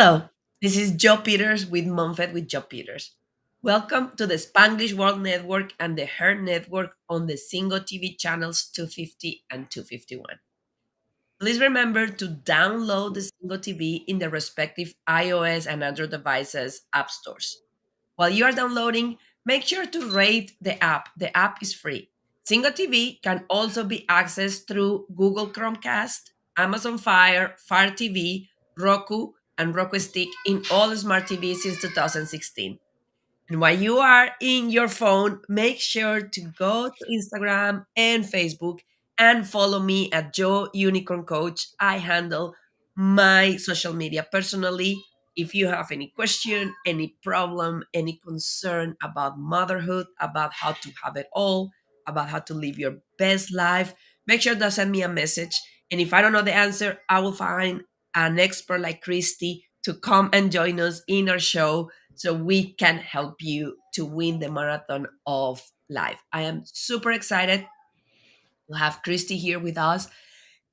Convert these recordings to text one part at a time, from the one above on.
Hello, this is Joe Peters with MomFit with Joe Peters. Welcome to the Spanglish World Network and the Her Network on the Single TV channels 250 and 251. Please remember to download the Single TV in the respective iOS and Android devices app stores. While you are downloading, make sure to rate the app. The app is free. Single TV can also be accessed through Google Chromecast, Amazon Fire, Fire TV, Roku, and Roku Stick in all smart TVs since 2016. And while you are in your phone, make sure to go to Instagram and Facebook and follow me at Joe Unicorn Coach. I handle my social media personally. If you have any question, any problem, any concern about motherhood, about how to have it all, about how to live your best life, make sure to send me a message. And if I don't know the answer, I will find an expert like Kristy to come and join us in our show so we can help you to win the marathon of life. I am super excited to have Kristy here with us.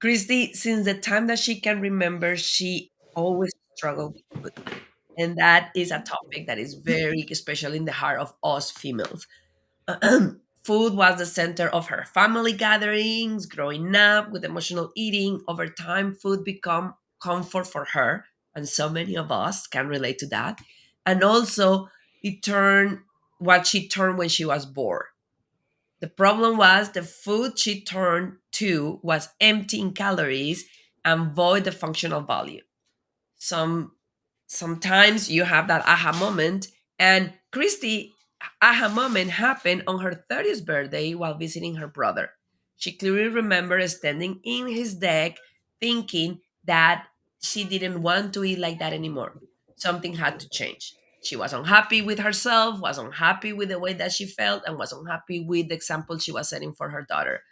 Kristy, since the time that she can remember, she always struggled with food. And that is a topic that is very special in the heart of us females. Food was the center of her family gatherings, growing up with emotional eating. Over time, food become comfort for her, and so many of us can relate to that. And also, it turned what she turned when she was bored. The problem was the food she turned to was empty in calories and void the functional value. Some Sometimes you have that aha moment, and Christy aha moment happened on her 30th birthday while visiting her brother. She clearly remembers standing in his deck thinking that she didn't want to eat like that anymore. Something had to change. She was unhappy with herself, was unhappy with the way that she felt, and was unhappy with the example she was setting for her daughter.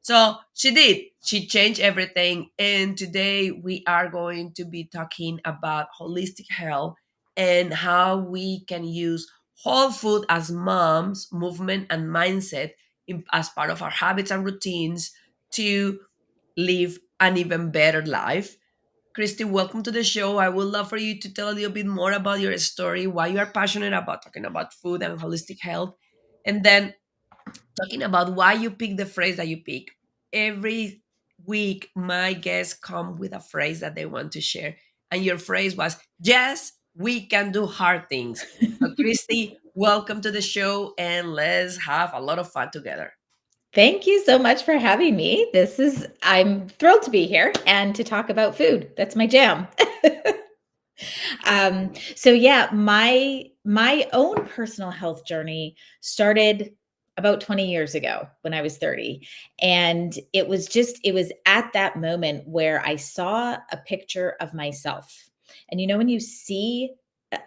So she did. She changed everything. And today we are going to be talking about holistic health and how we can use whole food as moms, movement, and mindset as part of our habits and routines to live an even better life. Christy, welcome to the show. I would love for you to tell a little bit more about your story, why you are passionate about talking about food and holistic health, and then talking about why you pick the phrase that you pick. Every week, my guests come with a phrase that they want to share. And your phrase was, yes, we can do hard things. So, Christy, welcome to the show and let's have a lot of fun together. Thank you so much for having me. I'm thrilled to be here and to talk about food. That's my jam. So yeah, my own personal health journey started about 20 years ago when I was 30. And it was at that moment where I saw a picture of myself. And when you see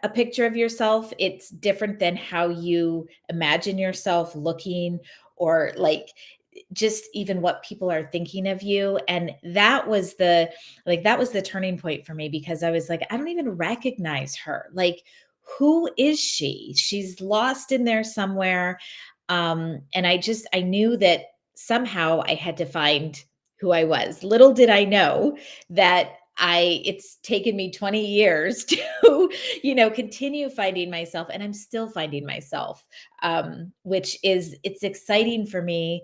a picture of yourself, it's different than how you imagine yourself looking, or like just even what people are thinking of you. And that was the turning point for me, because I was like, I don't even recognize her. Like, who is she? She's lost in there somewhere. And I knew that somehow I had to find who I was. Little did I know that it's taken me 20 years to continue finding myself, and I'm still finding myself. Which is, it's exciting for me.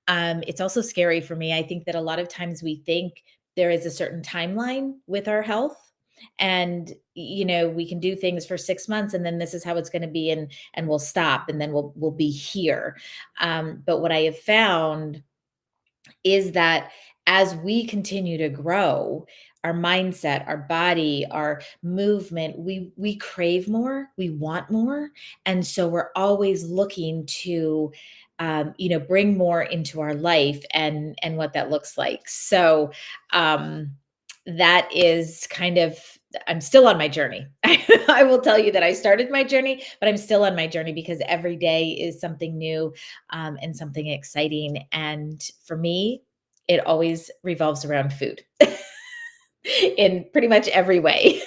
It's also scary for me. I think that a lot of times we think there is a certain timeline with our health, and we can do things for 6 months, and then this is how it's going to be, and we'll stop, and then we'll be here. But what I have found is that as we continue to grow, our mindset, our body, our movement, we crave more, we want more. And so we're always looking to bring more into our life, and what that looks like. So um that is kind of, I'm still on my journey. I will tell you that I started my journey, but I'm still on my journey, because every day is something new, and something exciting. And for me, it always revolves around food in pretty much every way.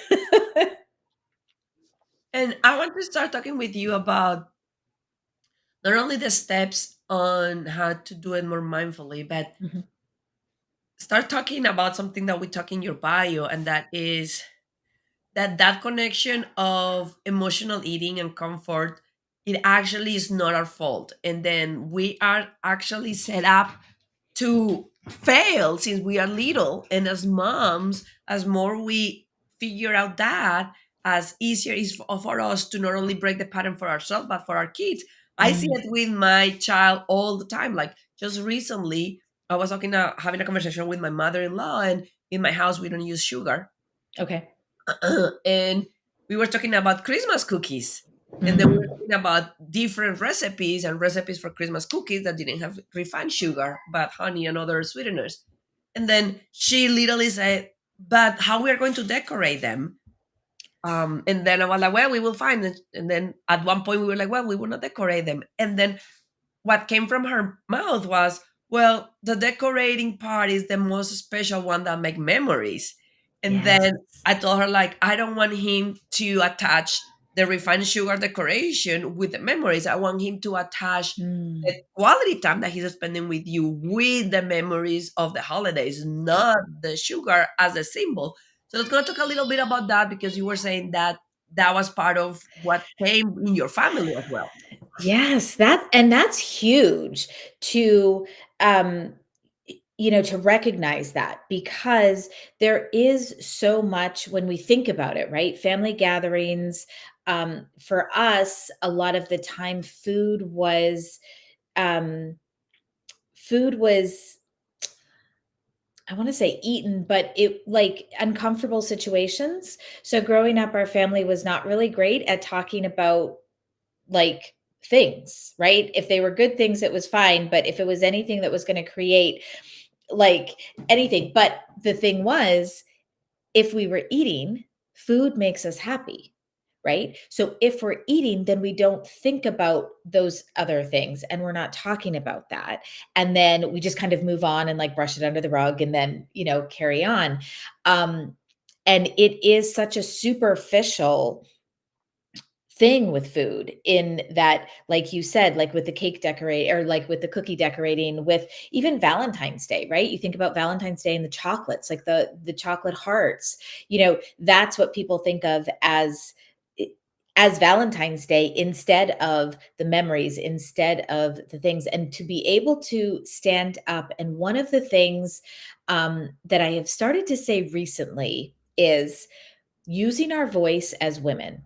And I want to start talking with you about not only the steps on how to do it more mindfully, but Mhm. start talking about something that we talk in your bio, and that connection of emotional eating and comfort, it actually is not our fault, and then we are actually set up to fail since we are little. And as moms, as more we figure out that, as easier is for us to not only break the pattern for ourselves but for our kids. I see Mm, it with my child all the time. Like just recently, I was having a conversation with my mother-in-law, and in my house we don't use sugar. okay. And we were talking about Christmas cookies. And then we were Mm, talking about different recipes and recipes for Christmas cookies that didn't have refined sugar, but honey and other sweeteners. And then she literally said, "But how we are going to decorate them?" And then I was like, "Well, we will find it." And then at one point we were like, "Well, we will not decorate them." And then what came from her mouth was, well, the decorating part is the most special one that make memories. And yes. then I told her, like, I don't want him to attach the refined sugar decoration with the memories. I want him to attach Mm. the quality time that he's spending with you with the memories of the holidays, not the sugar as a symbol. So let's go talk a little bit about that, because you were saying that that was part of what came in your family as well. Yes, that's huge to, um, to recognize that, because there is so much when we think about it, right? Family gatherings, for us, a lot of the time um, food was, I wanna say eaten, but it like, uncomfortable situations. So growing up, our family was not really great at talking about, like, things, right? If they were good things, it was fine, but if it was anything that was gonna create, like, anything, but the thing was, if we were eating, food makes us happy, right? So if we're eating, then we don't think about those other things and we're not talking about that. And then we just kind of move on and like brush it under the rug and then, carry on. Um, and it is such a superficial thing with food, in that, like you said, like with the cake decorate, or like with the cookie decorating, with even Valentine's Day, right? You think about Valentine's Day and the chocolates, like the chocolate hearts. That's what people think of as Valentine's Day, instead of the memories, instead of the things. And to be able to stand up, and one of the things that I have started to say recently is using our voice as women,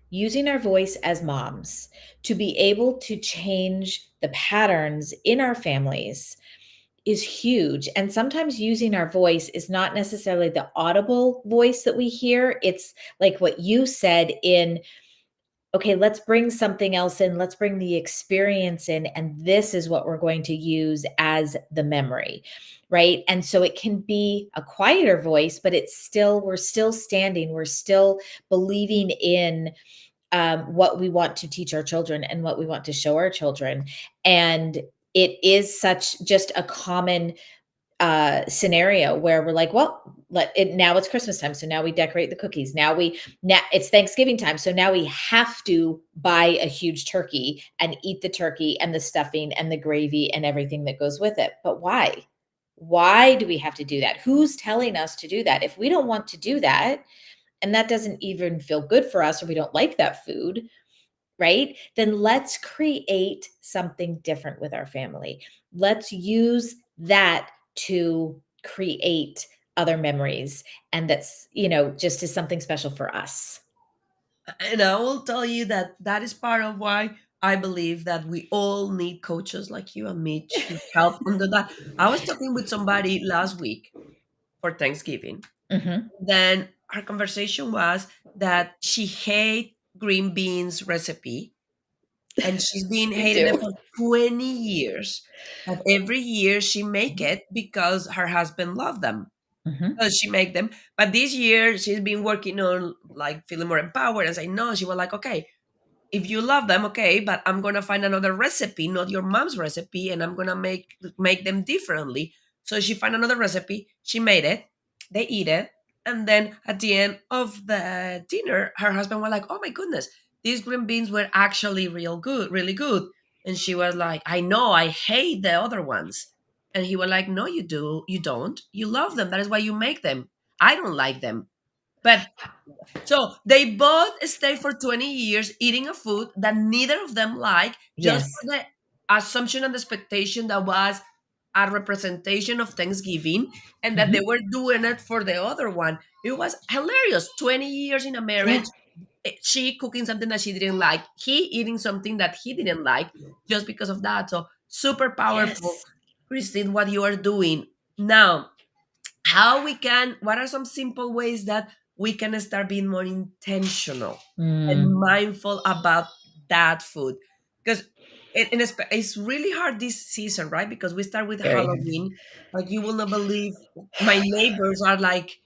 using our voice as moms, to be able to change the patterns in our families is huge. And sometimes using our voice is not necessarily the audible voice that we hear. It's like what you said, in okay, let's bring something else in. Let's bring the experience in. And this is what we're going to use as the memory. Right. And so it can be a quieter voice, but we're still standing, we're still believing in what we want to teach our children and what we want to show our children. And it is such just a common scenario where we're like, well, now it's Christmas time, so now we decorate the cookies. Now it's Thanksgiving time, so now we have to buy a huge turkey and eat the turkey and the stuffing and the gravy and everything that goes with it. But why? Why do we have to do that? Who's telling us to do that? If we don't want to do that, and that doesn't even feel good for us, or we don't like that food, right? Then let's create something different with our family. Let's use that to create other memories. And that's, just is something special for us. And I will tell you that that is part of why I believe that we all need coaches like you and me to help under that. I was talking with somebody last week for Thanksgiving. Mhm. Then our conversation was that she hate green beans recipe, and she's been Me hating them too. for 20 years. But every year she make it because her husband loved them. Mhm. She make them. But this year she's been working on like feeling more empowered. As I know, she was like, okay, if you love them, okay, but I'm gonna find another recipe, not your mom's recipe, and I'm gonna make them differently. So she found another recipe, she made it, they eat it, and then at the end of the dinner, her husband was like, "Oh my goodness, these green beans were actually real good, really good." And she was like, "I know, I hate the other ones." And he was like, "No, you don't. You love them. That is why you make them. I don't like them." But so they both stayed for 20 years eating a food that neither of them like, just Yes. for the assumption and expectation that was a representation of Thanksgiving, and that they Mhm. were doing it for the other one. It was hilarious. 20 years in a Yeah. marriage, she cooking something that she didn't like, he eating something that he didn't like, just because of that. So super powerful, Yes. Christine, what you are doing. Now, how we can, what are some simple ways that we can start being more intentional and Mm, mindful about that food? Because it's really hard this season, right? Because we start with very hard. Halloween. Like, you will not believe, my neighbors are like,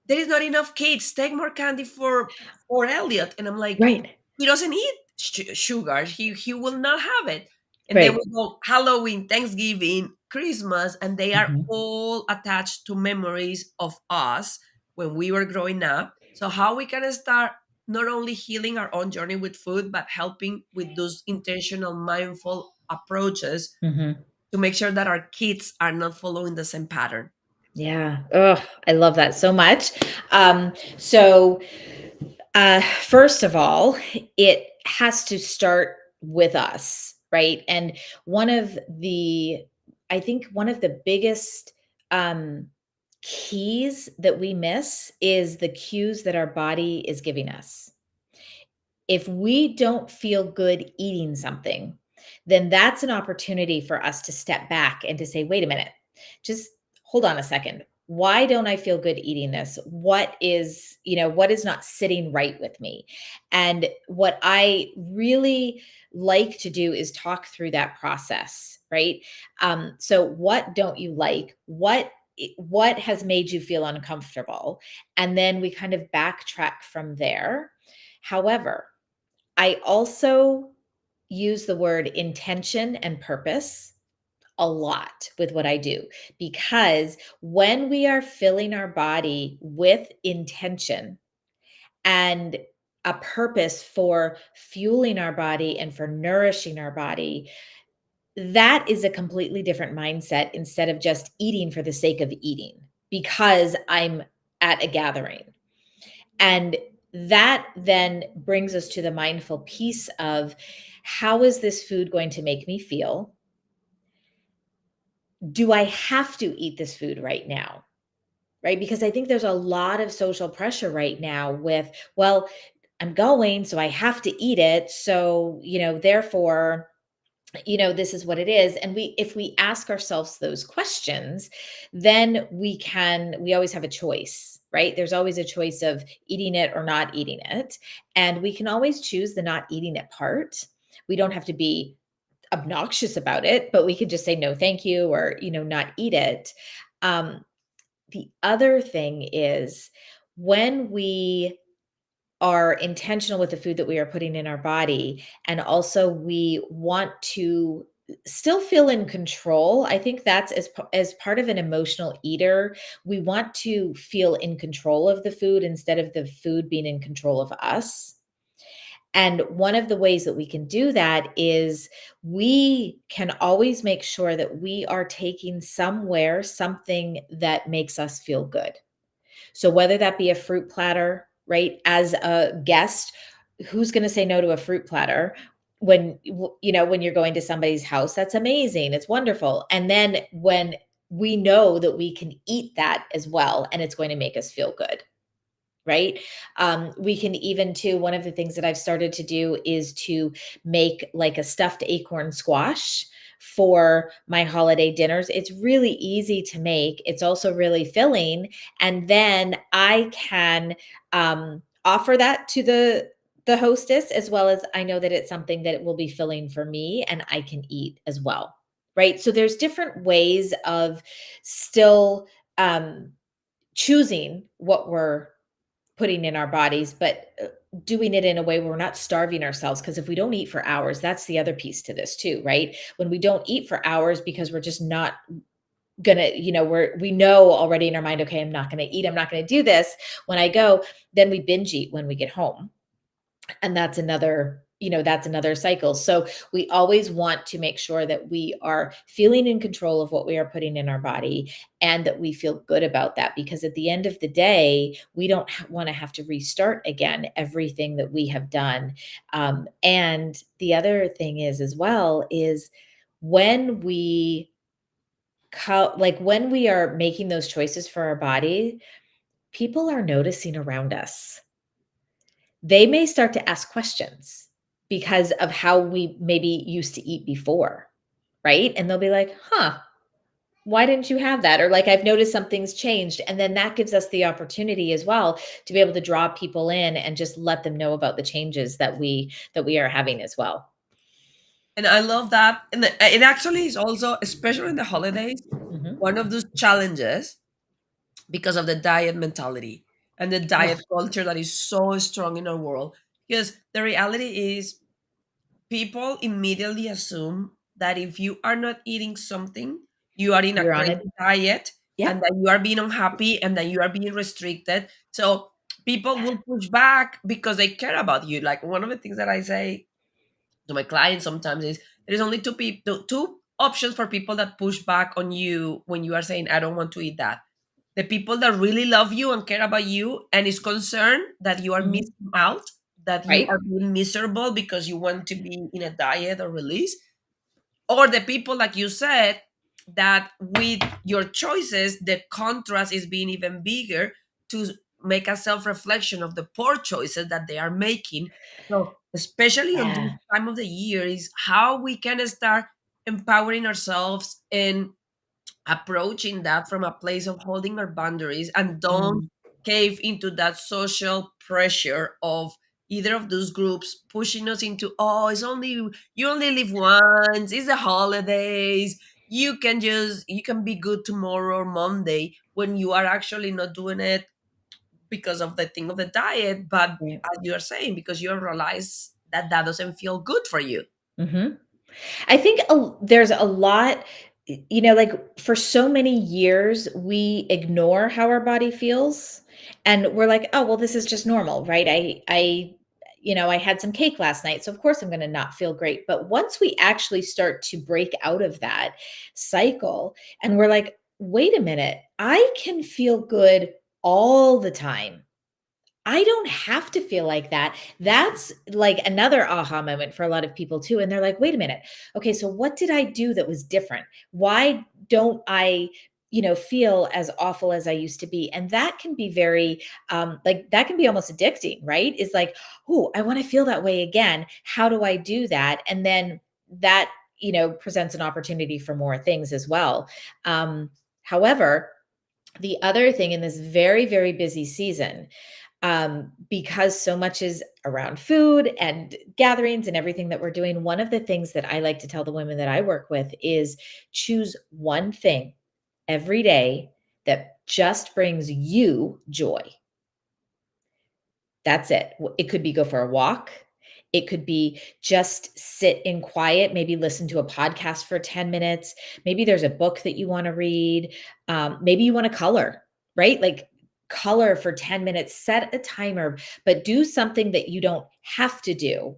there is not enough kids, take more candy for Elliot. And I'm like, Right. he doesn't eat sugar, he will not have it. And then we Right. go Halloween, Thanksgiving, Christmas, and they are Mhm. all attached to memories of us when we were growing up. So how we can start not only healing our own journey with food, but helping with those intentional, mindful approaches Mhm. to make sure that our kids are not following the same pattern. Yeah. Oh, I love that so much. So first of all, it has to start with us, right? And one of the, I think one of the biggest um, keys that we miss is the cues that our body is giving us. If we don't feel good eating something, then that's an opportunity for us to step back and to say, wait a minute, just hold on a second. Why don't I feel good eating this? What is, what is not sitting right with me? And what I really like to do is talk through that process, right? So what don't you like? What has made you feel uncomfortable? And then we kind of backtrack from there. However, I also use the word intention and purpose a lot with what I do, because when we are filling our body with intention and a purpose for fueling our body and for nourishing our body, that is a completely different mindset instead of just eating for the sake of eating because I'm at a gathering. And that then brings us to the mindful piece of, how is this food going to make me feel? Do I have to eat this food right now? Right? Because I think there's a lot of social pressure right now with, well, I'm going, so I have to eat it. So, therefore, this is what it is. And if we ask ourselves those questions, then we always have a choice, right? There's always a choice of eating it or not eating it. And we can always choose the not eating it part. We don't have to be obnoxious about it, but we could just say no, thank you, or, not eat it. Um, the other thing is, when we are intentional with the food that we are putting in our body, and also we want to still feel in control. I think that's as part of an emotional eater, we want to feel in control of the food instead of the food being in control of us. And one of the ways that we can do that is, we can always make sure that we are taking something that makes us feel good. So whether that be a fruit platter, right? As a guest, who's going to say no to a fruit platter when you're going to somebody's house? That's amazing. It's wonderful. And then when we know that we can eat that as well and it's going to make us feel good, right? We can even too, one of the things that I've started to do is to make like a stuffed acorn squash for my holiday dinners. It's really easy to make. It's also really filling. And then I can offer that to the hostess, as well as I know that it's something that will be filling for me and I can eat as well. Right. So there's different ways of still choosing what we're putting in our bodies, but doing it in a way where we're not starving ourselves. Because if we don't eat for hours, that's the other piece to this too, right? When we don't eat for hours because we're just not gonna, we know already in our mind, okay, I'm not gonna eat, I'm not gonna do this when I go, then we binge eat when we get home. And that's another that's another cycle. So we always want to make sure that we are feeling in control of what we are putting in our body and that we feel good about that, because at the end of the day, we don't want to have to restart again everything that we have done. And the other thing is, as well, is when we like when we are making those choices for our body, people are noticing around us. They may start to ask questions because of how we maybe used to eat before, right? And they'll be like, huh, why didn't you have that? Or like, I've noticed something's changed. And then that gives us the opportunity as well to be able to draw people in and just let them know about the changes that we are having as well. And I love that. And it actually is also, especially in the holidays, Mhm. one of those challenges because of the diet mentality and the Oh, diet culture that is so strong in our world. Because the reality is, people immediately assume that if you are not eating something, you are in a you're on crazy it. diet and Yep. that you are being unhappy and that you are being restricted. So people will push back because they care about you. Like one of the things that I say to my clients sometimes is there's only two people, two options for people that push back on you when you are saying, I don't want to eat that. The people that really love you and care about you and is concerned that you are Mhm. missing out, that you Right. are being miserable because you want to be in a diet or release, or the people like you said that with your choices the contrast is being even bigger to make a self-reflection of the poor choices that they are making. So especially on this Yeah. time of the year is how we can start empowering ourselves and approaching that from a place of holding our boundaries and don't Mm. cave into that social pressure of either of those groups pushing us into, oh, it's only you only live once, it's the holidays, you can be good tomorrow or Monday, when you are actually not doing it because of the thing of the diet, but Right. as you are saying, because you realize that that doesn't feel good for you. Mhm. I think there's a lot, like for so many years, we ignore how our body feels and we're like, oh, well, this is just normal, right? I had some cake last night. So of course I'm going to not feel great. But once we actually start to break out of that cycle and we're like, wait a minute, I can feel good all the time. I don't have to feel like that. That's like another aha moment for a lot of people too. And they're like, wait a minute. Okay, so what did I do that was different? Why don't I, feel as awful as I used to be? And that can be very, like, that can be almost addicting, right? It's like, oh, I want to feel that way again. How do I do that? And then that, presents an opportunity for more things as well. However, the other thing in this very, very busy season, because so much is around food and gatherings and everything that we're doing, one of the things that I like to tell the women that I work with is choose one thing every day that just brings you joy. That's it. It could be go for a walk. It could be just sit in quiet, maybe listen to a podcast for 10 minutes. Maybe there's a book that you want to read. Maybe you want to color, right? Like color for 10 minutes, set a timer, but do something that you don't have to do.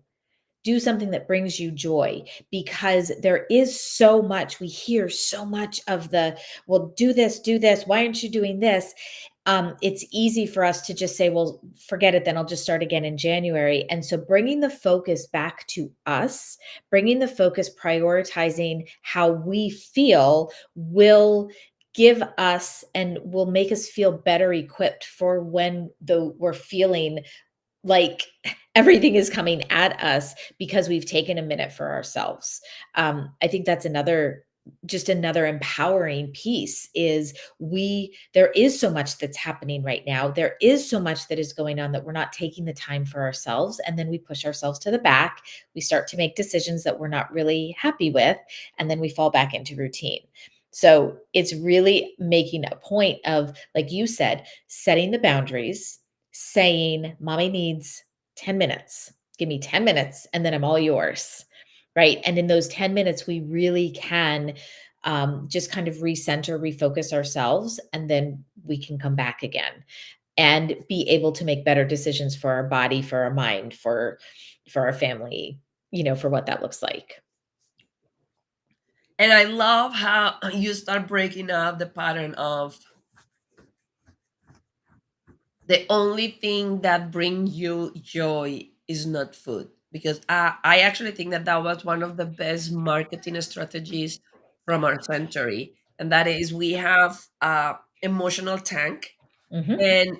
Do something that brings you joy, because there is so much, we hear so much of the, well, do this. Why aren't you doing this? It's easy for us to just say, well, forget it, then I'll just start again in January. And so bringing the focus back to us, bringing the focus, prioritizing how we feel will give us and will make us feel better equipped for when we're feeling like everything is coming at us because we've taken a minute for ourselves. I think that's another empowering piece is there is so much that's happening right now. There is so much that is going on that we're not taking the time for ourselves. And then we push ourselves to the back. We start to make decisions that we're not really happy with. And then we fall back into routine. So it's really making a point of, like you said, setting the boundaries, saying, Mommy needs 10 minutes. Give me 10 minutes and then I'm all yours. Right. And in those 10 minutes, we really can just kind of recenter, refocus ourselves, and then we can come back again and be able to make better decisions for our body, for our mind, for for our family, for what that looks like. And I love how you start breaking up the pattern of the only thing that brings you joy is not food. Because I actually think that that was one of the best marketing strategies from our century. And that is we have a emotional tank. Mhm, And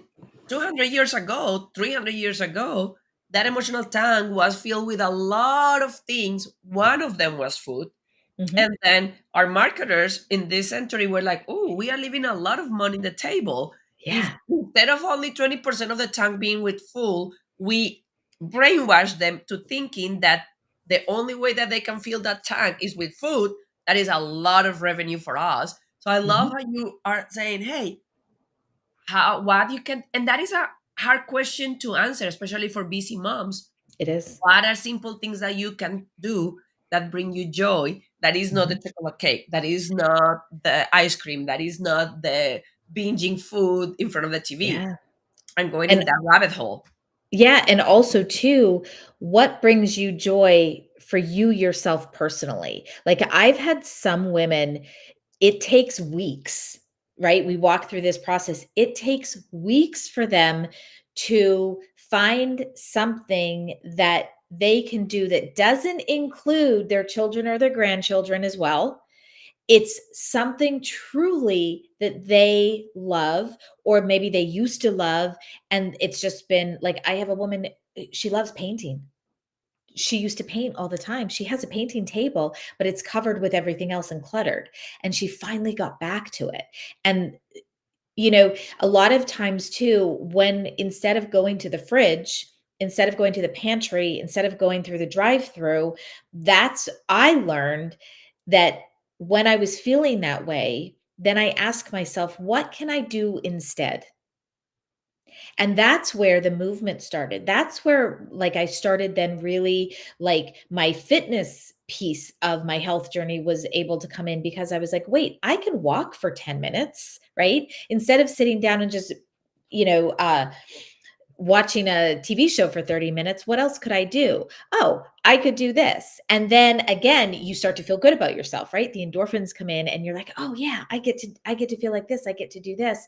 200 years ago, 300 years ago, that emotional tank was filled with a lot of things. One of them was food. mhm. And then our marketers in this century were like, oh, we are leaving a lot of money on the table. If Yeah. instead of only 20% of the tank being with full, we brainwash them to thinking that the only way that they can fill that tank is with food. That is a lot of revenue for us. So I love Mhm. how you are saying, hey, how what you can, and that is a hard question to answer, especially for busy moms. It is. What are simple things that you can do that bring you joy? That is not the Mhm. chocolate cake. That is not the ice cream. That is not the binging food in front of the TV Yeah. and going And in that rabbit hole. yeah, and also too, what brings you joy for you yourself personally? Like, I've had some women, it takes weeks, right? We walk through this process. It takes weeks for them to find something that they can do that doesn't include their children or their grandchildren as well. It's something truly that they love, or maybe they used to love, and it's just been like, I have a woman, she loves painting. She used to paint all the time. She has a painting table, but it's covered with everything else and cluttered, and she finally got back to it. And a lot of times too, when instead of going to the fridge, instead of going to the pantry, instead of going through the drive-through, that's I learned that when I was feeling that way, then I ask myself, what can I do instead? And that's where the movement started. That's where, like, I started then really, like, my fitness piece of my health journey was able to come in, because I was like, wait, I can walk for 10 minutes, right? Instead of sitting down and just, you know, uh, watching a TV show for 30 minutes, what else could I do? Oh, I could do this. And then again, you start to feel good about yourself, right? The endorphins come in and you're like, "Oh yeah, I get to feel like this. I get to do this."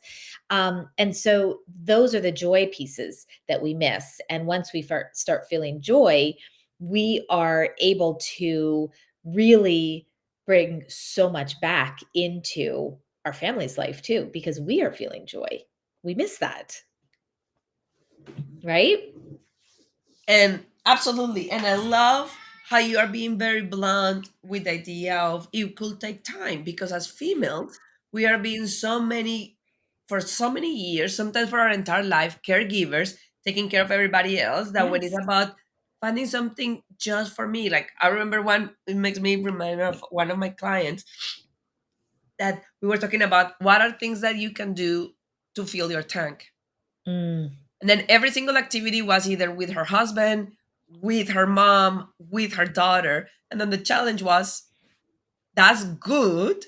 And so those are the joy pieces that we miss. And once we start feeling joy, we are able to really bring so much back into our family's life too, because we are feeling joy. We miss that, right? And absolutely. And I love how you are being very blunt with the idea of it could take time because as females, we are being so many, for so many years, sometimes for our entire life, caregivers, taking care of everybody else, that when it's Yes. about finding something just for me, like I remember one, it makes me remind of one of my clients that we were talking about what are things that you can do to fill your tank. Mm, And then every single activity was either with her husband, with her mom, with her daughter. And then the challenge was that's good.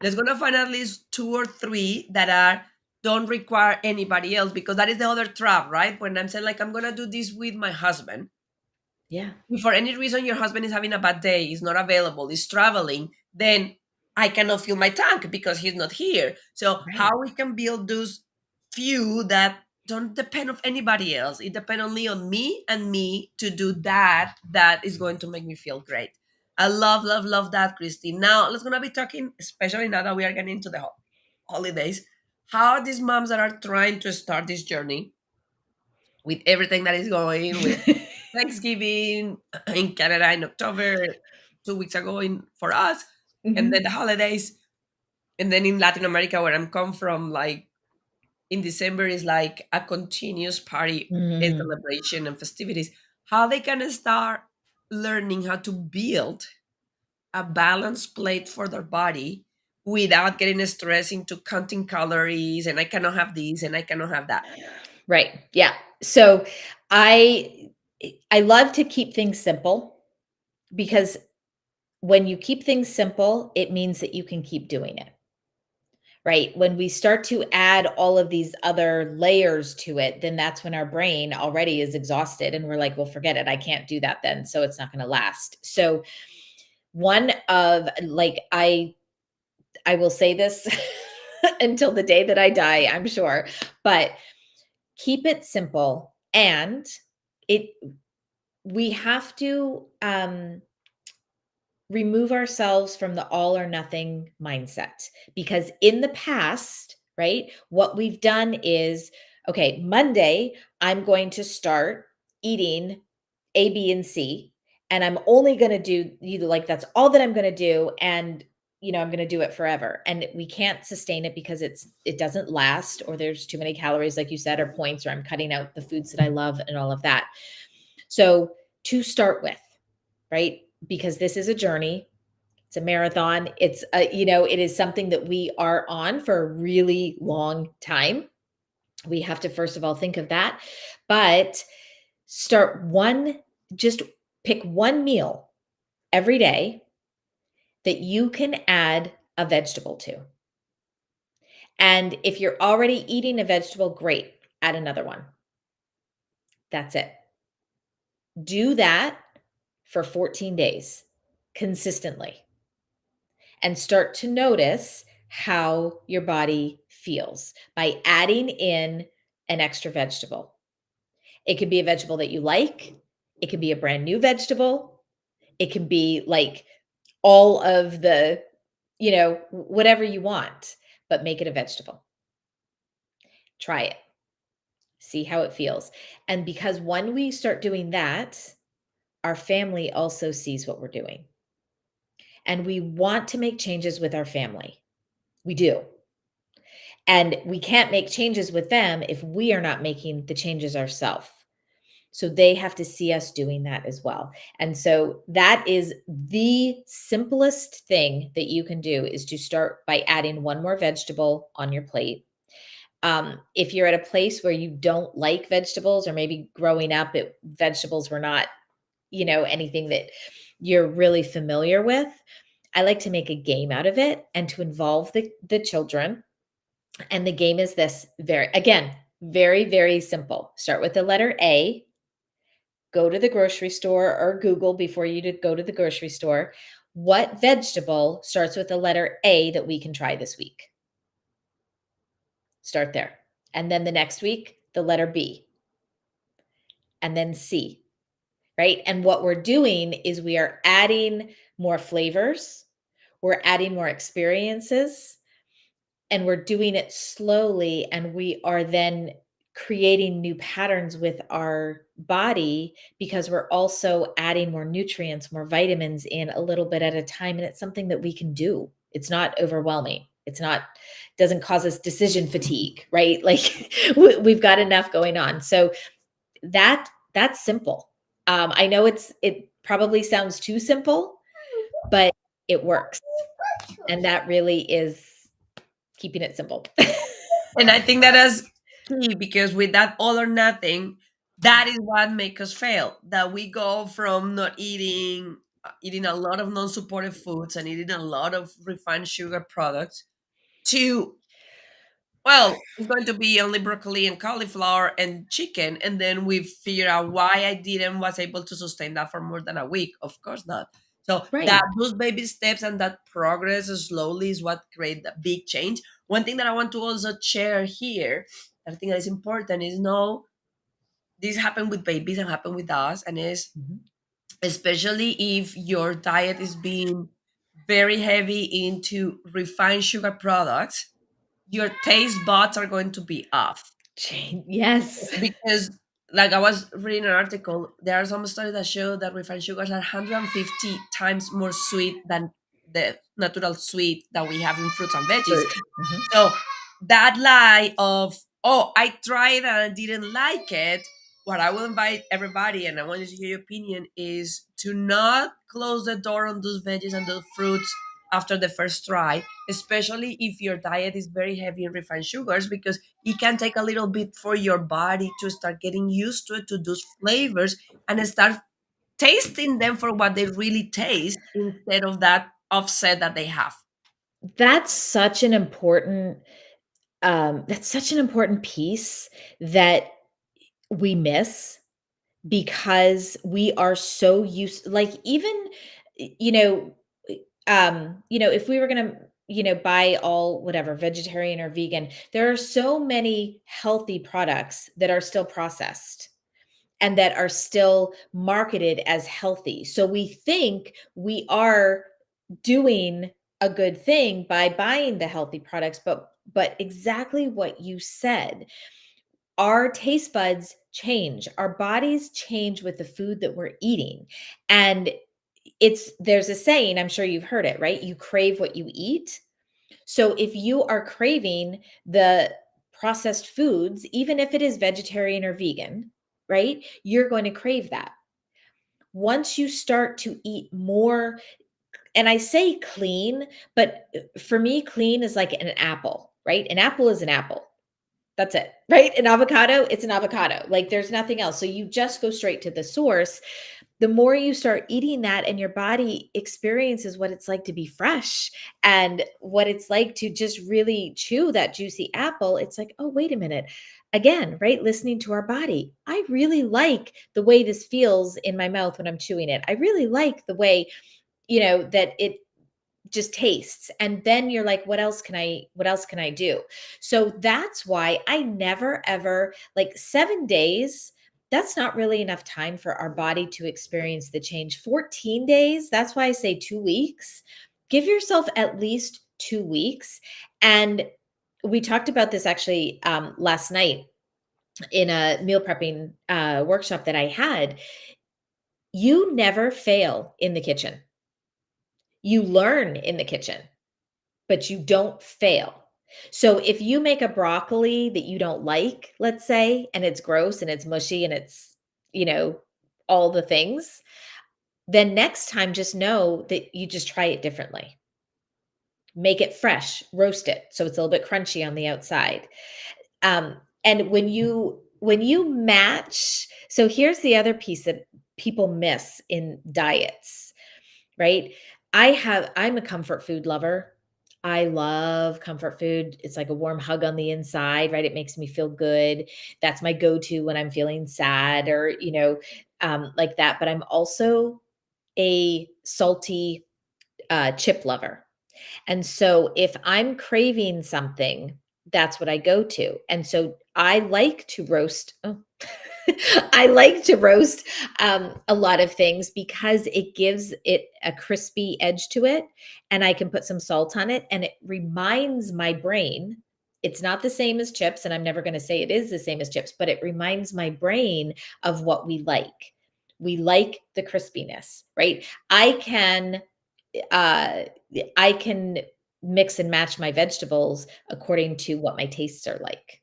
Let's gonna find at least two or three that are don't require anybody else because that is the other trap, right? When I'm saying like I'm gonna do this with my husband, yeah, if for any reason your husband is having a bad day, is not available, is traveling, then I cannot fill my tank because he's not here. So right. how we can build those few that don't depend on anybody else. It depends only on me and me to do that. That is going to make me feel great. I love, love, love that, Christy. Now let's gonna be talking, especially now that we are getting into the holidays. How are these moms that are trying to start this journey with everything that is going with Thanksgiving in Canada in October, 2 weeks ago in for us, and then Mhm. the holidays, and then in Latin America where I'm come from, like in December is like a continuous party and Mm. celebration and festivities. How they can start learning how to build a balanced plate for their body without getting stressed into counting calories and I cannot have this and I cannot have that. Right, yeah. So, I I love to keep things simple, because when you keep things simple, it means that you can keep doing it, right? When we start to add all of these other layers to it, then that's when our brain already is exhausted and we're like, well, forget it. I can't do that then. So it's not going to last. So one of like I will say this until the day that I die, I'm sure, but keep it simple and it we have to remove ourselves from the all or nothing mindset because in the past, right, what we've done is okay, Monday, I'm going to start eating A, B, and C, and I'm only going to do either like that's all that I'm going to do. And I'm going to do it forever. And we can't sustain it because it doesn't last, or there's too many calories, like you said, or points, or I'm cutting out the foods that I love and all of that. So to start with, right? Because this is a journey, it's a marathon. It is something that we are on for a really long time. We have to first of all think of that, but just pick one meal every day that you can add a vegetable to. And if you're already eating a vegetable, great, add another one. That's it. Do that for 14 days consistently and start to notice how your body feels by adding in an extra vegetable. It could be a vegetable that you like, it could be a brand new vegetable, it can be like all of the, whatever you want, but make it a vegetable. Try it. See how it feels. And because when we start doing that, our family also sees what we're doing. And we want to make changes with our family. We do. And we can't make changes with them if we are not making the changes ourselves. So they have to see us doing that as well. And so that is the simplest thing that you can do is to start by adding one more vegetable on your plate. If you're at a place where you don't like vegetables, or maybe growing up, vegetables were not, anything that you're really familiar with, I like to make a game out of it and to involve the children. And the game is this very, very simple. Start with the letter A, go to the grocery store or Google before you go to the grocery store. What vegetable starts with the letter A that we can try this week? Start there. And then the next week, the letter B, and then C, right? And what we're doing is we are adding more flavors, we're adding more experiences, and we're doing it slowly. And we are then creating new patterns with our body because we're also adding more nutrients, more vitamins in a little bit at a time. And it's something that we can do. It's not overwhelming. Doesn't cause us decision fatigue, right? Like we've got enough going on. So that's simple. I know it probably sounds too simple, but it works. And that really is keeping it simple. And I think that is key because with that all or nothing, that is what makes us fail. That we go from not eating a lot of non-supportive foods and eating a lot of refined sugar products to, well, it's going to be only broccoli and cauliflower and chicken, and then we figure out why I didn't was able to sustain that for more than a week. Of course not. So that Right. those baby steps and that progress slowly is what create the big change. One thing that I want to also share here, that I think that is important, is no, this happened with babies and happened with us, and is Mhm. especially if your diet is being very heavy into refined sugar products, your taste buds are going to be off Yes. because, like, I was reading an article, there are some studies that show that refined sugars are 150 times more sweet than the natural sweet that we have in fruits and veggies. Fruit. Mhm. So that lie of, oh, I tried and I didn't like it, what I will invite everybody, and I want you to hear your opinion, is to not close the door on those veggies and those fruits after the first try, especially if your diet is very heavy in refined sugars, because it can take a little bit for your body to start getting used to it, to those flavors, and start tasting them for what they really taste instead of that offset that they have. That's such an important, that's such an important piece that we miss because we are so used, like, even, you know, if we were gonna, buy all whatever, vegetarian or vegan, there are so many healthy products that are still processed and that are still marketed as healthy. So we think we are doing a good thing by buying the healthy products, but exactly what you said, our taste buds change, our bodies change with the food that we're eating. And there's a saying, I'm sure you've heard it, right? You crave what you eat. So if you are craving the processed foods, even if it is vegetarian or vegan, right? You're going to crave that. Once you start to eat more, and I say clean, but for me, clean is like an apple, right? An apple is an apple. That's it, right? An avocado, it's an avocado. Like there's nothing else. So you just go straight to the source. The more you start eating that and your body experiences what it's like to be fresh and what it's like to just really chew that juicy apple, it's like, oh, wait a minute. Again, right? Listening to our body. I really like the way this feels in my mouth when I'm chewing it. I really like the way, that it just tastes, and then you're like, what else can I do? So that's why I never ever, like, 7 days, that's not really enough time for our body to experience the change. 14 days, that's why I say 2 weeks. Give yourself at least 2 weeks. And we talked about this actually last night in a meal prepping workshop that I had. You never fail in the kitchen. You learn in the kitchen, but you don't fail. So if you make a broccoli that you don't like, let's say, and it's gross and it's mushy and it's, you know, all the things, then next time just know that you just try it differently. Make it fresh, roast it so it's a little bit crunchy on the outside. And when you match, so here's the other piece that people miss in diets, right? I'm a comfort food lover. I love comfort food. It's like a warm hug on the inside, right? It makes me feel good. That's my go-to when I'm feeling sad or, like that. But I'm also a salty chip lover. And so if I'm craving something, that's what I go to. And so I like to roast. Oh, I like to roast a lot of things because it gives it a crispy edge to it. And I can put some salt on it. And it reminds my brain, it's not the same as chips. And I'm never going to say it is the same as chips, but it reminds my brain of what we like. We like the crispiness, right? Uh, I can mix and match my vegetables according to what my tastes are like.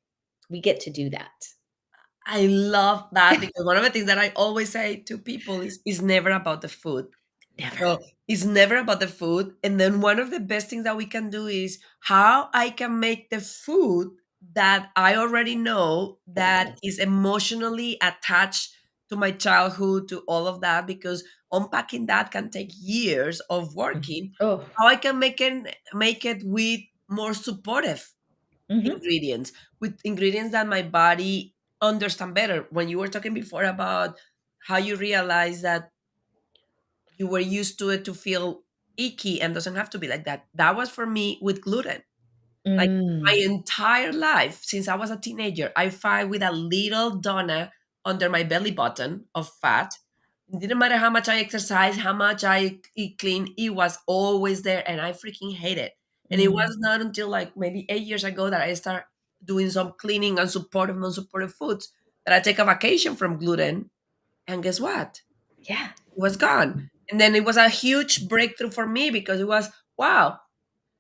We get to do that. I love that because one of the things that I always say to people is never about the food. Never. So it's never about the food. And then one of the best things that we can do is how I can make the food that I already know that is emotionally attached to my childhood, to all of that, because unpacking that can take years of Mhm. working. Oh, How I can make it with more supportive mhm, ingredients, with ingredients that my body understand better. When you were talking before about how you realize that you were used to it to feel icky and doesn't have to be like that. That was for me with gluten. Like my mm, entire life since I was a teenager, I fight with a little donut under my belly button of fat. It didn't matter how much I exercise, how much I eat clean, it was always there and I freaking hate it. And it mm, was not until like maybe 8 years ago that I start doing some cleaning and supportive, non-supportive foods that I take a vacation from gluten. And guess what? yeah, It was gone. And then it was a huge breakthrough for me because it was, wow,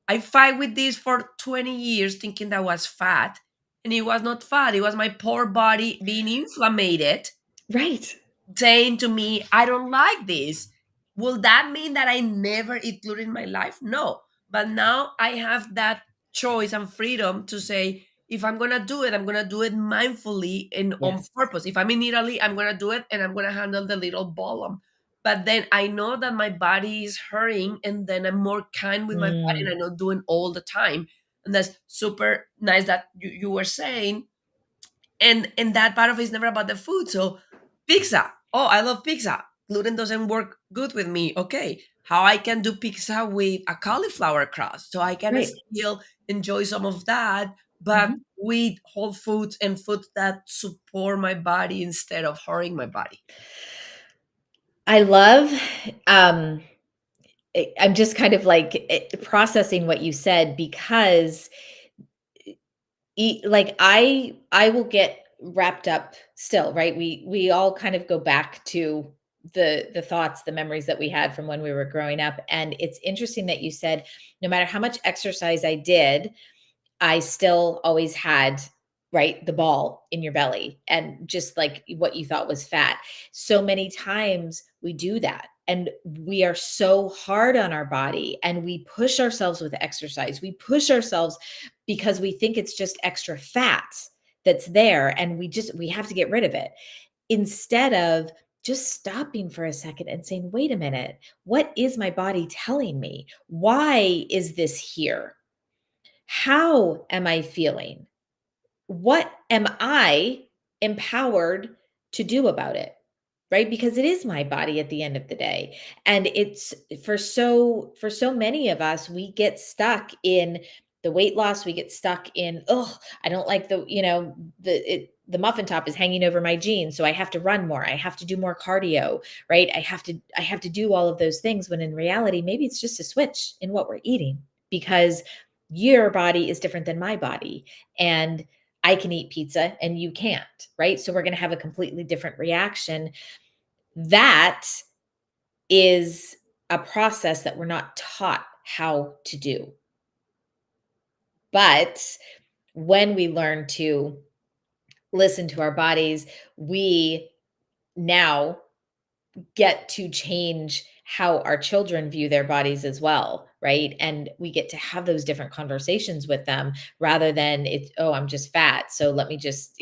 I fight with this for 20 years thinking that was fat. And it was not fat. It was my poor body being inflamed right. saying to me, I don't like this. Will that mean that I never eat gluten in my life? No. But now I have that choice and freedom to say, if I'm gonna do it, I'm gonna do it mindfully and on Yes. purpose. If I'm in Italy, I'm gonna do it and I'm gonna handle the little ball but then I know that my body is hurting, and then I'm more kind with my body, and Mm, I'm not doing all the time. And that's super nice that you were saying. And that part of it is never about the food. So pizza. Oh, I love pizza. Gluten doesn't work good with me. Okay. How I can do pizza with a cauliflower crust. So I can right. still enjoy some of that, but Mhm. with whole foods and foods that support my body instead of hurting my body. I love, um, I'm just kind of like processing what you said because like I will get wrapped up still, right? We all kind of go back to the thoughts, the memories that we had from when we were growing up. And it's interesting that you said no matter how much exercise I did, I still always had, right, the ball in your belly and just like what you thought was fat. So many times we do that. And we are so hard on our body and we push ourselves with exercise. We push ourselves because we think it's just extra fat that's there and we have to get rid of it instead of just stopping for a second and saying, wait a minute, what is my body telling me? Why is this here? How am I feeling? What am I empowered to do about it? Right? Because it is my body at the end of the day. And it's for so many of us, we get stuck in the weight loss, we get stuck in, oh, I don't like the muffin top is hanging over my jeans, so I have to run more. I have to do more cardio, right? I have to do all of those things when in reality, maybe it's just a switch in what we're eating because your body is different than my body. And I can eat pizza and you can't, right? So we're going to have a completely different reaction. That is a process that we're not taught how to do. But when we learn to listen to our bodies, we now get to change how our children view their bodies as well, right? And we get to have those different conversations with them rather than it's, oh, I'm just fat, so let me just,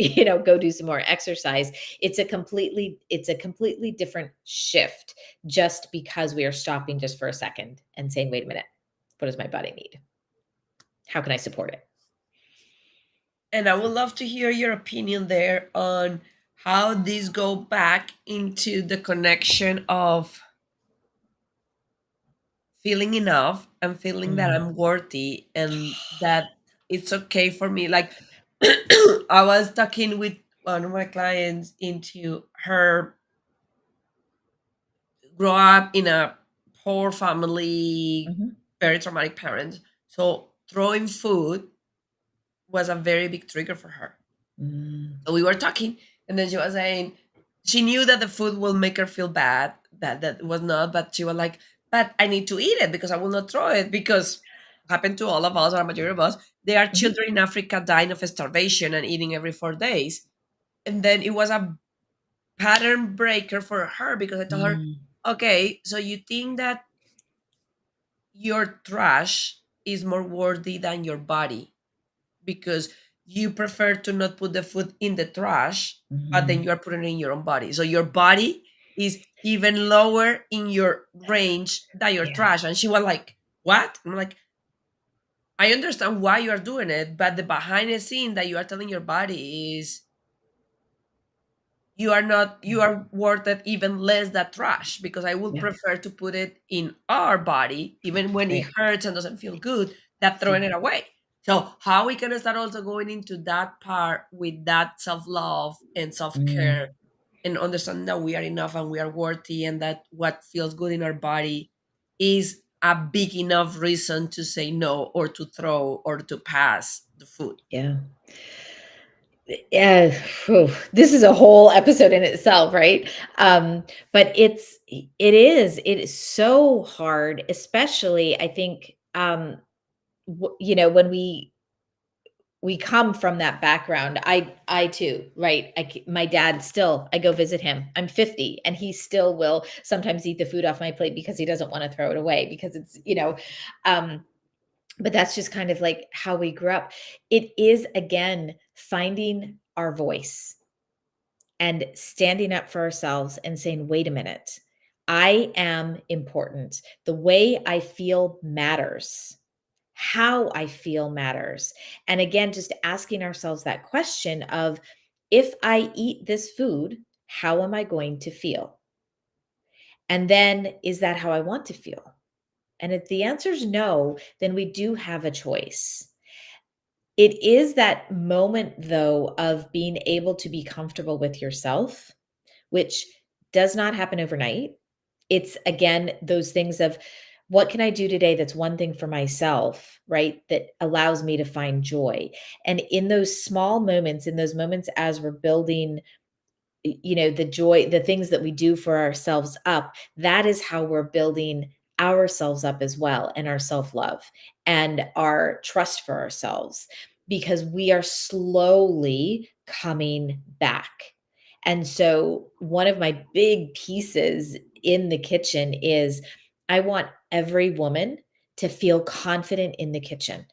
go do some more exercise. It's a completely different shift just because we are stopping just for a second and saying, wait a minute, what does my body need? How can I support it? And I would love to hear your opinion there on how these go back into the connection of feeling enough and feeling that Mm, I'm worthy and that it's okay for me. Like I was talking with one of my clients into her grow up in a poor family, mhm, very traumatic parents. So throwing food was a very big trigger for her. mm, So we were talking, and then she was saying she knew that the food will make her feel bad. That was not, but she was like, "But I need to eat it because I will not throw it because happened to all of us or a majority of us. There are mhm, children in Africa dying of starvation and eating every 4 days." And then it was a pattern breaker for her because I told her, mm. "Okay, so you think that your trash is more worthy than your body?" Because you prefer to not put the food in the trash, but then Mhm. you are putting it in your own body. So your body is even lower in your range than your Yeah, trash. And she was like, "What?" I'm like, I understand why you are doing it, but the behind the scene that you are telling your body is you are not you yeah, are worth it even less than trash because I would yeah, prefer to put it in our body even when it right. hurts and doesn't feel good than Yeah. throwing it away. So how we can start also going into that part with that self-love and self-care Mm, and understand that we are enough and we are worthy and that what feels good in our body is a big enough reason to say no or to throw or to pass the food. yeah. Yeah, this is a whole episode in itself, right? But it is so hard, especially I think when we come from that background. I too, right? My dad still, I go visit him. I'm 50 and he still will sometimes eat the food off my plate because he doesn't want to throw it away because um but that's just kind of like how we grew up. It is again finding our voice and standing up for ourselves and saying, wait a minute, I am important. The way I feel matters. How I feel matters. And again, just asking ourselves that question of, if I eat this food, how am I going to feel? And then, is that how I want to feel? And if the answer is no, then we do have a choice. It is that moment, though, of being able to be comfortable with yourself, which does not happen overnight. It's again those things of, what can I do today that's one thing for myself, right? That allows me to find joy. And in those small moments, in those moments as we're building, the joy, the things that we do for ourselves up, that is how we're building ourselves up as well, and our self-love and our trust for ourselves, because we are slowly coming back. And so one of my big pieces in the kitchen is, I want every woman to feel confident in the kitchen.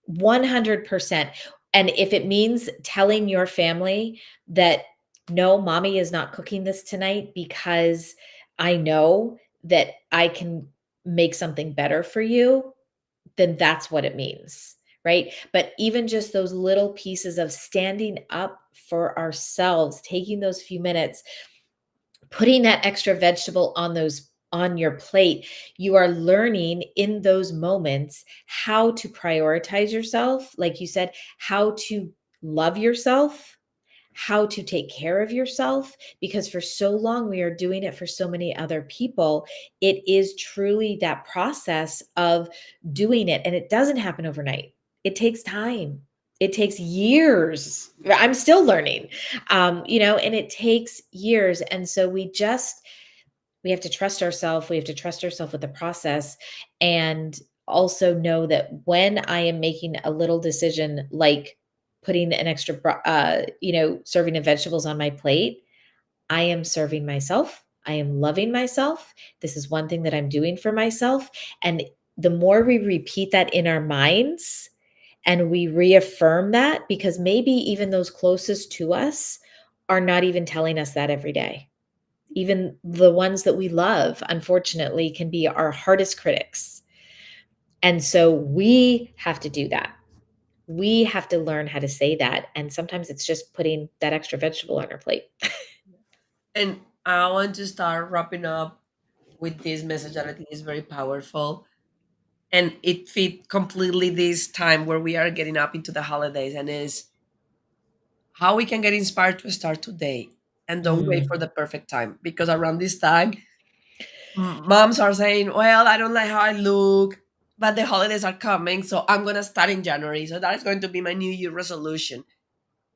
100%. And if it means telling your family that, no, mommy is not cooking this tonight because I know that I can make something better for you, then that's what it means, right? But even just those little pieces of standing up for ourselves, taking those few minutes, putting that extra vegetable on your plate, you are learning in those moments how to prioritize yourself, like you said, how to love yourself, how to take care of yourself, because for so long we are doing it for so many other people. It is truly that process of doing it, and it doesn't happen overnight. It takes time. It takes years. I'm still learning, and it takes years. And so we have to trust ourselves. We have to trust ourselves with the process, and also know that when I am making a little decision, like putting an extra, serving of vegetables on my plate, I am serving myself. I am loving myself. This is one thing that I'm doing for myself. And the more we repeat that in our minds and we reaffirm that, because maybe even those closest to us are not even telling us that every day. Even the ones that we love, unfortunately, can be our hardest critics. And so we have to do that. We have to learn how to say that. And sometimes it's just putting that extra vegetable on our plate. And I want to start wrapping up with this message that I think is very powerful. And it fit completely this time where we are getting up into the holidays, and is how we can get inspired to start today and don't wait for Mm, the perfect time. Because around this time, moms are saying, well, I don't like how I look, but the holidays are coming, so I'm going to start in January. So that is going to be my New Year resolution.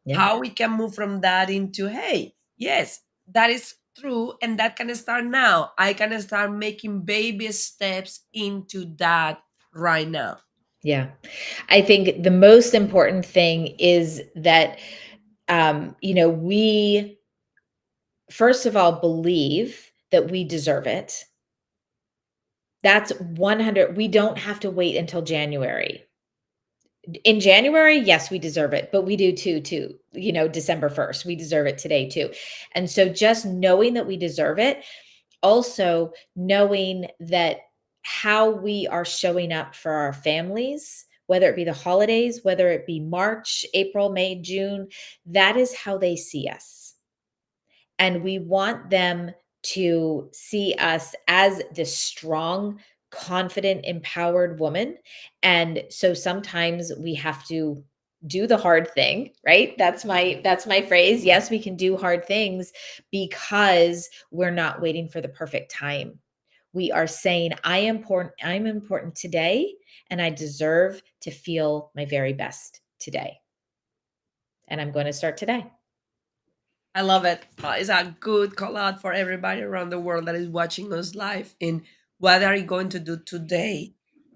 yeah. How we can move from that into, hey, yes, that is true, and that can start now. I can start making baby steps into that right now. Yeah. I think the most important thing is that, we first of all believe that we deserve it. That's 100. We don't have to wait until January. In January, yes, we deserve it, but we do too, December 1st. We deserve it today too. And so just knowing that we deserve it, also knowing that how we are showing up for our families, whether it be the holidays, whether it be March, April, May, June, that is how they see us. And we want them to see us as this strong, confident, empowered woman. And so sometimes we have to do the hard thing, right? That's my phrase. Yes, we can do hard things because we're not waiting for the perfect time. We are saying, I'm important today, and I deserve to feel my very best today. And I'm going to start today. I love it. It's a good call out for everybody around the world that is watching us live. In what are you going to do today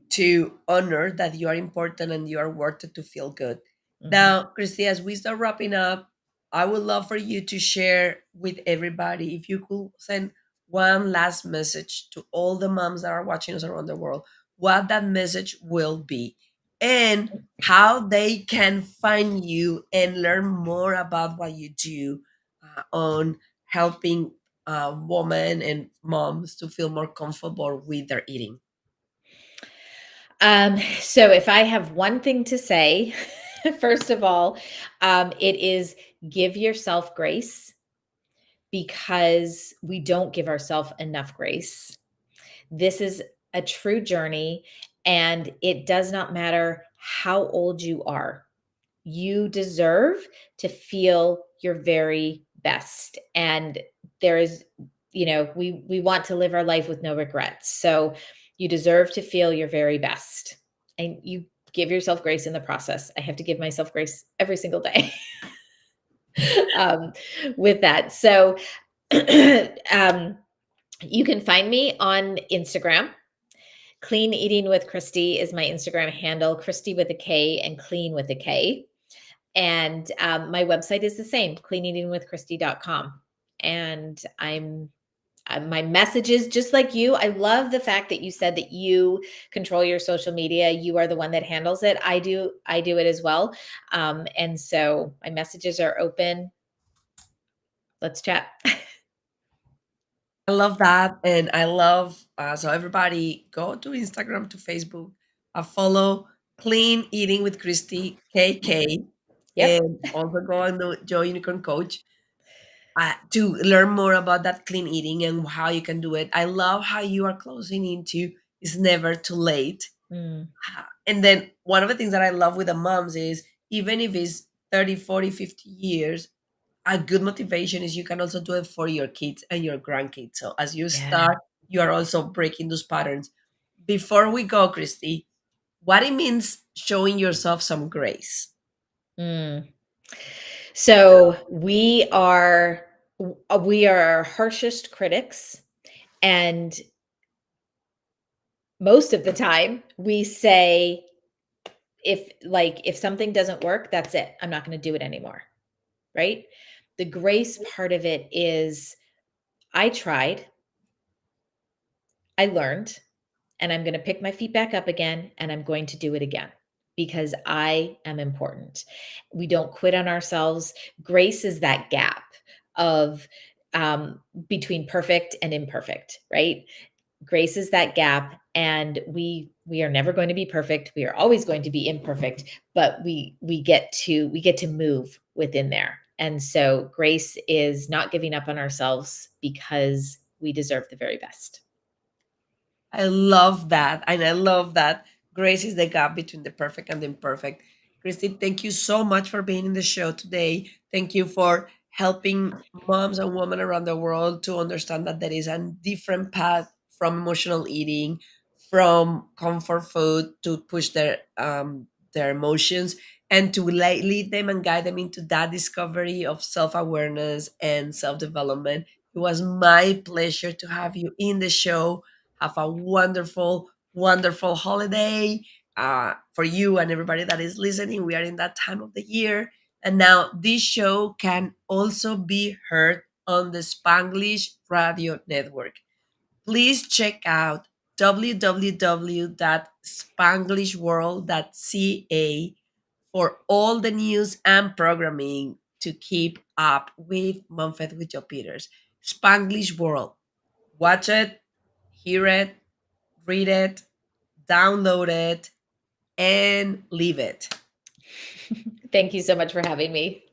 to honor that you are important and you are worth it to feel good? Mhm. Now, Christy, as we start wrapping up, I would love for you to share with everybody, if you could send one last message to all the moms that are watching us around the world, what that message will be, and how they can find you and learn more about what you do on helping women and moms to feel more comfortable with their eating? So if I have one thing to say, first of all, it is give yourself grace because we don't give ourselves enough grace. This is a true journey, and it does not matter how old you are. You deserve to feel your very best. And there is, we want to live our life with no regrets. So you deserve to feel your very best. And you give yourself grace in the process. I have to give myself grace every single day um, with that. So um, you can find me on Instagram. Clean Eating with Kristy is my Instagram handle, Kristy with a K and clean with a K. And my website is the same, cleaneatingwithkristy.com. And my messages, just like you, I love the fact that you said that you control your social media. You are the one that handles it. I do it as well. And so my messages are open. Let's chat. I love that. And I love, so everybody go to Instagram, to Facebook, follow Clean Eating with Kristy, KK, Yep. and also go on the Joe Unicorn Coach to learn more about that clean eating and how you can do it. I love how you are closing into it's never too late. Mm, And then one of the things that I love with the moms is even if it's 30, 40, 50 years, a good motivation is you can also do it for your kids and your grandkids. So as you yeah. start, you are also breaking those patterns. Before we go, Christy, what it means showing yourself some grace. Mm. So we are our harshest critics, and most of the time we say, if something doesn't work, that's it, I'm not going to do it anymore, right? The grace part of it is, I tried, I learned, and I'm going to pick my feet back up again, and I'm going to do it again because I am important. We don't quit on ourselves. Grace is that gap of between perfect and imperfect, right? Grace is that gap, and we are never going to be perfect. We are always going to be imperfect, but we get to move within there. And so grace is not giving up on ourselves because we deserve the very best. I love that. And I love that grace is the gap between the perfect and the imperfect. Christy, thank you so much for being in the show today. Thank you for helping moms and women around the world to understand that there is a different path from emotional eating, from comfort food to push their emotions and to lead them and guide them into that discovery of self-awareness and self-development. It was my pleasure to have you in the show. Have a wonderful, wonderful holiday for you and everybody that is listening. We are in that time of the year. And now this show can also be heard on the Spanglish Radio Network. Please check out www.spanglishworld.ca for all the news and programming to keep up with MomFit with Joe Peters. Spanglish World. Watch it, hear it, read it, download it, and leave it. Thank you so much for having me.